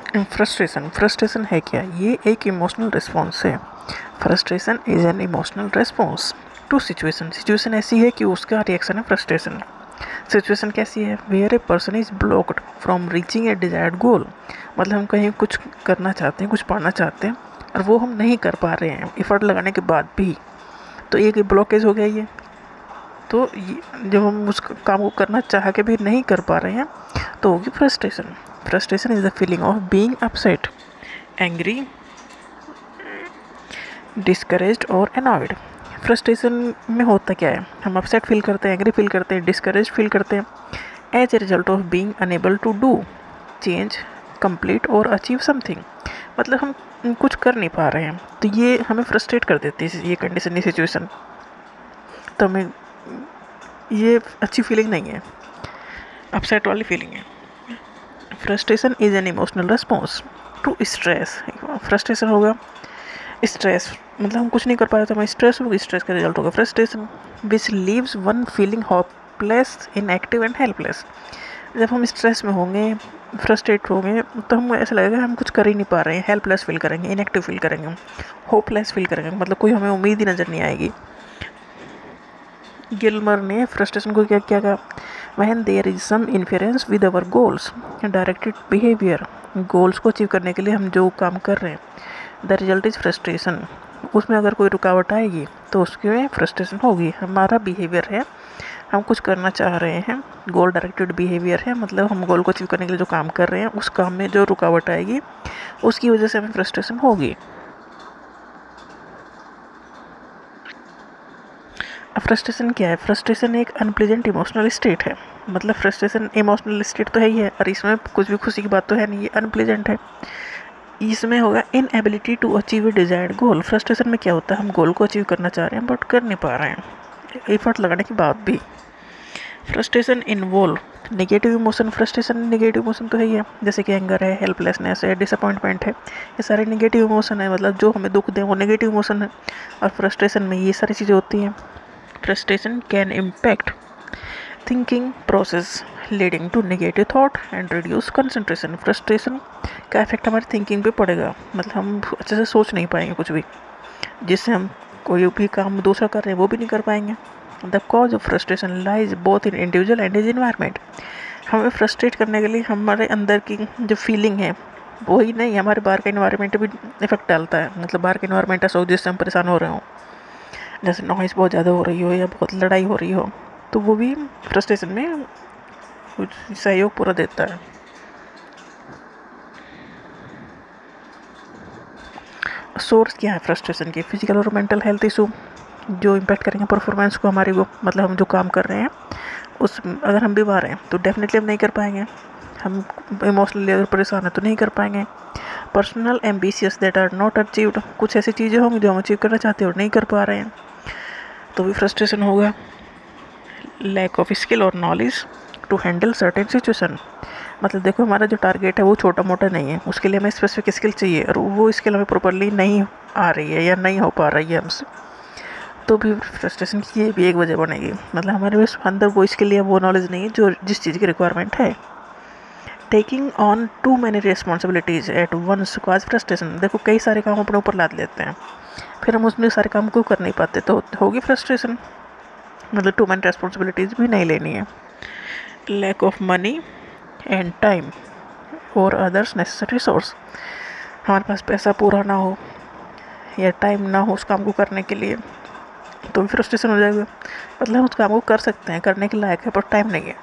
Frustration frustration है क्या? ये एक इमोशनल रिस्पॉन्स है। Frustration is an emotional response to situation. Situation ऐसी है कि उसका रिएक्शन है फ्रस्ट्रेशन। सिचुएशन कैसी है? Where a person is blocked from reaching a desired goal. मतलब हम कहीं कुछ करना चाहते हैं, कुछ पाना चाहते हैं और वो हम नहीं कर पा रहे हैं एफर्ट लगाने के बाद भी, तो एक ब्लॉकेज हो गया ये। तो जब हम उस काम को करना चाह के भी नहीं कर पा रहे हैं तो होगी frustration. Frustration is the feeling of being upset, angry, discouraged और अनॉयड। फ्रस्ट्रेशन में होता क्या है? हम अपसेट फील करते हैं, एंग्री फील करते हैं, डिस्करेज फील करते हैं as a result of being unable to do, change, complete और अचीव समथिंग। मतलब हम कुछ कर नहीं पा रहे हैं तो ये हमें फ्रस्ट्रेट कर देती है ये कंडीशन, ये सिचुएशन। तो हमें ये अच्छी फीलिंग नहीं है, अपसेट वाली फीलिंग है। Frustration is an emotional response to stress. Frustration होगा स्ट्रेस, मतलब हम कुछ नहीं कर पा रहे तो हमें स्ट्रेस होगा, स्ट्रेस का रिजल्ट होगा frustration, which leaves one feeling hopeless, inactive and helpless. जब हम स्ट्रेस में होंगे, फ्रस्ट्रेट होंगे तो हम ऐसा लगेगा हम कुछ कर ही नहीं पा रहे हैं, हेल्पलेस फील करेंगे, इनएक्टिव फील करेंगे, होपलेस फील करेंगे, मतलब कोई हमें उम्मीद ही नज़र नहीं आएगी। गिलमर ने फ्रस्ट्रेशन को क्या क्या कहा? When there is some inference with our goals, directed behaviour. Goals को अचीव करने के लिए हम जो काम कर रहे हैं, द रिजल्ट इज फ्रस्ट्रेशन। उसमें अगर कोई रुकावट आएगी तो उसके फ्रस्ट्रेशन होगी। हमारा बिहेवियर है, हम कुछ करना चाह रहे हैं, गोल डायरेक्टेड बिहेवियर है, मतलब हम गोल को अचीव करने के लिए जो काम कर रहे हैं उस काम में जो रुकावट आएगी उसकी वजह से हमें फ्रस्ट्रेशन होगी। फ्रस्ट्रेशन क्या है? फ्रस्ट्रेशन एक अनप्लेजेंट इमोशनल स्टेट है। मतलब फ्रस्ट्रेशन इमोशनल स्टेट तो है ही है और इसमें कुछ भी खुशी की बात तो है नहीं, ये अनप्लेजेंट है। इसमें होगा inability to achieve a desired goal. Frustration में क्या होता है? हम गोल को अचीव करना चाह रहे हैं बट कर नहीं पा रहे हैं एफर्ट लगाने के बाद भी। Frustration involve negative emotion. Frustration negative emotion तो है ही है, जैसे कि एंगर है, हेल्पलेसनेस है, डिसअपॉइंटमेंट है, ये सारे नेगेटिव इमोशन है, मतलब जो हमें दुख दें वो नेगेटिव इमोशन है। और फ्रस्ट्रेशन में ये सारी चीज़ें होती हैं। Frustration can impact thinking process leading to negative thought and reduce concentration. Frustration का इफेक्ट हमारी थिंकिंग पे पड़ेगा, मतलब हम अच्छे से सोच नहीं पाएंगे कुछ भी, जिससे हम कोई भी काम दूसरा कर रहे हैं वो भी नहीं कर पाएंगे। The cause of frustration lies both in individual and is environment. हमें फ्रस्ट्रेट करने के लिए हमारे अंदर की जो फीलिंग है वही नहीं, हमारे बाहर का इन्वायरमेंट भी इफेक्ट डालता है। मतलब बाहर का इन्वायरमेंट ऐसा हो जिससे हम परेशान हो रहे हो, जैसे नॉइज़ बहुत ज़्यादा हो रही हो या बहुत लड़ाई हो रही हो, तो वो भी फ्रस्ट्रेशन में कुछ सहयोग पूरा देता है। सोर्स क्या है फ्रस्ट्रेशन की? फिजिकल और मेंटल हेल्थ इशू जो इम्पेक्ट करेंगे परफॉर्मेंस को हमारे को, मतलब हम जो काम कर रहे हैं उस अगर हम बीमार हैं तो डेफिनेटली हम नहीं कर पाएंगे, हम इमोशनली अगर परेशान हैं तो नहीं कर पाएंगे। Personal ambitious that are not achieved, कुछ ऐसी चीज़ें होंगी जो हम अचीव करना चाहते हैं और नहीं कर पा रहे हैं तो भी फ्रस्ट्रेशन होगा। लैक ऑफ स्किल और knowledge to handle certain situation, मतलब देखो हमारा जो टारगेट है वो छोटा मोटा नहीं है, उसके लिए हमें स्पेसिफिक स्किल चाहिए और वो स्किल हमें प्रॉपरली नहीं आ रही है या नहीं हो पा रही है हमसे, तो भी फ्रस्ट्रेशन की ये भी एक वजह बनेगी। मतलब हमारे अंदर वो स्किल या वो नॉलेज नहीं है जो जिस चीज़ की रिक्वायरमेंट है। Taking on too many responsibilities at once cause frustration, देखो कई सारे काम अपने ऊपर लाद लेते हैं फिर हम उसमें सारे काम को कर नहीं पाते तो होगी फ्रस्ट्रेशन। मतलब टू मैनी रिस्पॉन्सिबिलिटीज़ भी नहीं लेनी है। Lack of money and time और अदर्स नेसेसरी सोर्स, हमारे पास पैसा पूरा ना हो या टाइम ना हो उस काम को करने के लिए तो भी फ्रस्ट्रेशन हो जाएगा। मतलब हम उस काम को कर सकते हैं, करने के लायक है, पर टाइम नहीं है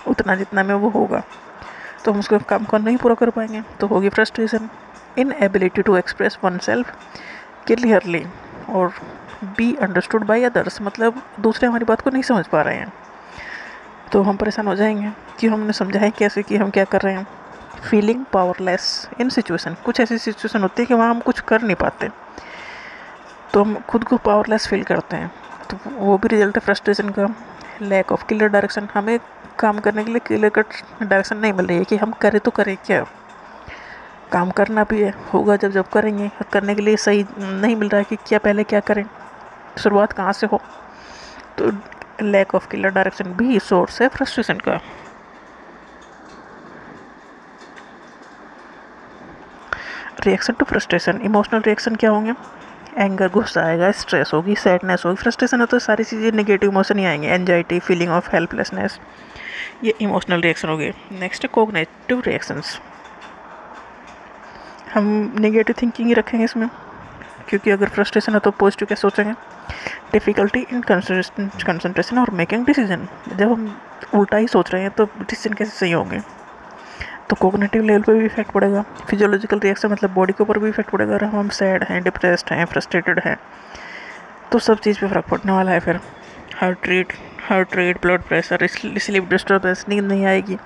उतना जितना में वो होगा, तो हम उसके काम को नहीं पूरा कर पाएंगे तो होगी frustration. Inability to express oneself clearly और बी अंडरस्टूड बाय अदर्स, मतलब दूसरे हमारी बात को नहीं समझ पा रहे हैं तो हम परेशान हो जाएंगे कि हमने समझाया कैसे कि हम क्या कर रहे हैं। फीलिंग पावरलेस इन सिचुएशन, कुछ ऐसी सिचुएशन होती है कि वहाँ हम कुछ कर नहीं पाते तो हम खुद को पावरलेस फील करते हैं, तो वो भी रिजल्ट है फ्रस्ट्रेशन का। लैक ऑफ क्लियर डायरेक्शन, हमें काम करने के लिए क्लियर कट डायरेक्शन नहीं मिल रही है कि हम करें तो करें क्या, काम करना भी है होगा जब जब करेंगे, करने के लिए सही नहीं मिल रहा है कि क्या पहले क्या करें, शुरुआत कहाँ से हो, तो लैक ऑफ क्लियर डायरेक्शन भी सोर्स है फ्रस्ट्रेशन का। Reaction to frustration, emotional reaction क्या होंगे? एंगर, गुस्सा आएगा, स्ट्रेस होगी, सैडनेस होगी। फ्रस्ट्रेशन है तो सारी चीज़ें नेगेटिव इमोशन ही आएंगे, एंजाइटी, फीलिंग ऑफ हेल्पलेसनेस, ये इमोशनल रिएक्शन हो गए। नेक्स्ट है कोग्निटिव रिएक्शंस, हम नेगेटिव थिंकिंग ही रखेंगे इसमें, क्योंकि अगर फ्रस्ट्रेशन है तो पॉजिटिव कैसे सोचेंगे? डिफ़िकल्टी इन कंसंट्रेशन और मेकिंग डिसीजन, जब हम उल्टा ही सोच रहे हैं तो डिसीजन कैसे सही होंगे? तो कोग्निटिव लेवल पे भी इफेक्ट पड़ेगा। फिजियोलॉजिकल रिएक्शन मतलब बॉडी के ऊपर भी इफेक्ट पड़ेगा। अगर हम सैड हैं, डिप्रेस्ड हैं, फ्रस्ट्रेटेड हैं, तो सब चीज़ पे फ़र्क पड़ने वाला है। फिर heart rate, blood pressure, sleep disturbance, नींद नहीं आएगी,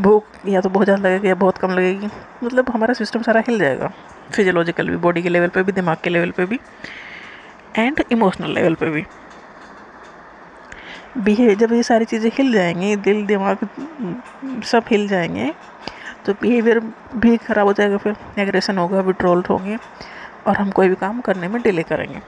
भूख या तो बहुत ज़्यादा लगेगी या बहुत कम लगेगी, मतलब हमारा सिस्टम सारा हिल जाएगा। फिजियोलॉजिकल भी, बॉडी के लेवल पे भी, दिमाग के लेवल पे भी, एंड इमोशनल लेवल पे भी। जब ये सारी चीज़ें हिल जाएंगी, दिल दिमाग सब हिल जाएंगे, तो बिहेवियर भी ख़राब हो जाएगा। फिर एग्रेशन होगा, विड्रॉल होंगे, और हम कोई भी काम करने में डिले करेंगे।